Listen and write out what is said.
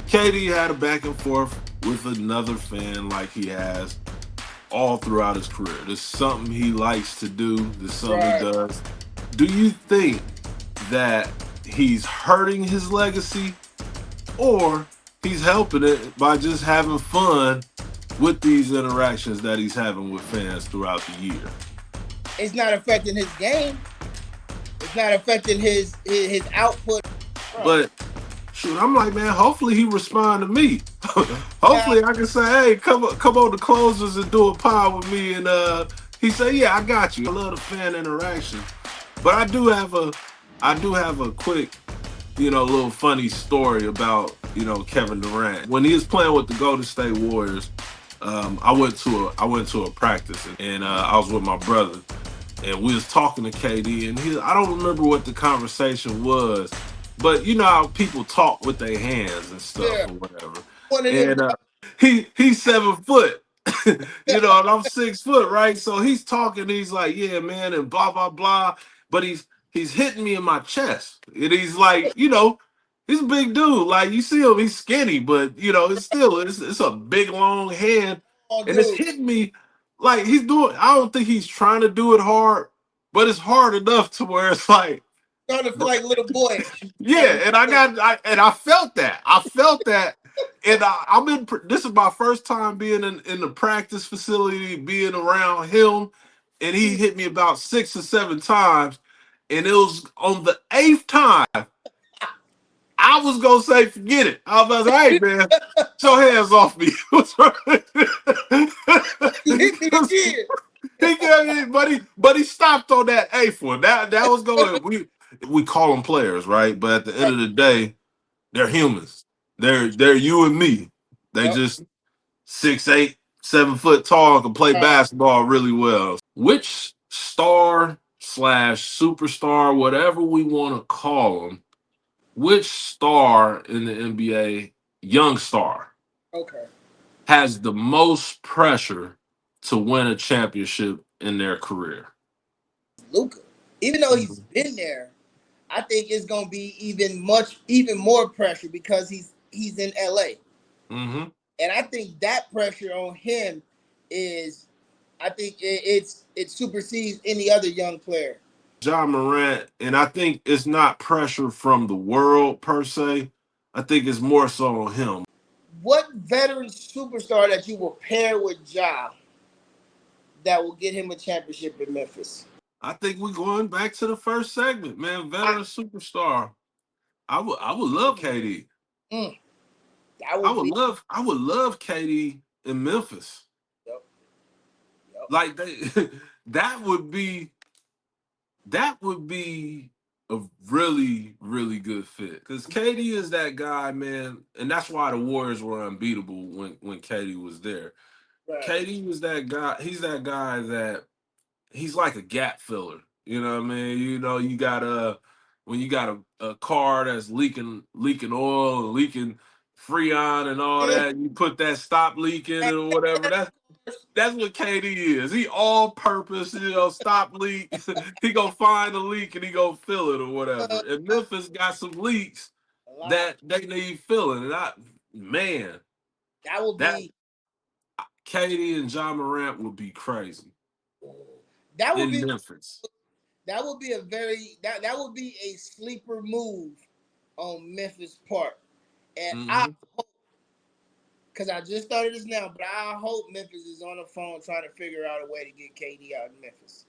KD had a back and forth with another fan like he has all throughout his career. This is something he likes to do. This is something he Right. does. Do you think that he's hurting his legacy or he's helping it by just having fun with these interactions that he's having with fans throughout the year? It's not affecting his game. It's not affecting his output. Bro. But shoot, I'm like, man, hopefully he respond to me. Now, Hopefully I can say, hey, come on the closers and do a pod with me. And he said, yeah, I got you. I love the fan interaction. But I do have a quick, little funny story about, Kevin Durant. When he was playing with the Golden State Warriors, I went to a practice and I was with my brother and we was talking to KD and I don't remember what the conversation was, but you know how people talk with their hands and stuff yeah, or whatever. one of them. And he's 7 foot, and I'm 6 foot, right? So he's talking, he's like, yeah, man, and blah blah blah. But he's hitting me in my chest. And he's like, he's a big dude. Like you see him, he's skinny, but it's a big long hand. Oh, And it's dude, hitting me like I don't think he's trying to do it hard, but it's hard enough to where it's like, starting to feel like little boyish. yeah, and I felt that. I felt that. And this is my first time being in the practice facility, being around him, and he hit me about 6 or 7 times. And it was on the eighth time, I was gonna say, forget it. I was like, hey man, get your hands off me. What's wrong? You hit me again. He got it, but he stopped on that eighth one. That was going. We call them players, right? But at the end of the day, they're humans. They're you and me. They Yep. just 6'8", 7 foot tall, can play basketball really well. Which star slash superstar, whatever we want to call them, which star in the NBA, young star, Okay. has the most pressure to win a championship in their career? Luca. Even though he's been there, I think it's gonna be even more pressure because he's in LA. Mm-hmm. And I think that pressure on him is, I think it supersedes any other young player. John Morant, and I think it's not pressure from the world per se. I think it's more so on him. What veteran superstar that you will pair with Ja that will get him a championship in Memphis? I think we're going back to the first segment, man. I, Veteran superstar. I would love KD. mm, that I would would be. love I would love KD in Memphis. Yep, yep. Like that would be that would be a really, really good fit. Because KD is that guy, man, and that's why the Warriors were unbeatable when KD was there. Right. KD was that guy. He's that guy that he's like a gap filler. You know what I mean? You got when you got a car that's leaking oil and leaking freon and all that, you put that stop leaking or whatever. That's what KD is. He all purpose, stop leak. He gonna find a leak and he gonna fill it or whatever. And Memphis got some leaks A lot. that they need filling. And man, That will that be. KD and John Morant would be crazy That will in be. Memphis. That would be that would be a sleeper move on Memphis part. And I Hmm. hope, because I just started this now, but I hope Memphis is on the phone trying to figure out a way to get KD out of Memphis.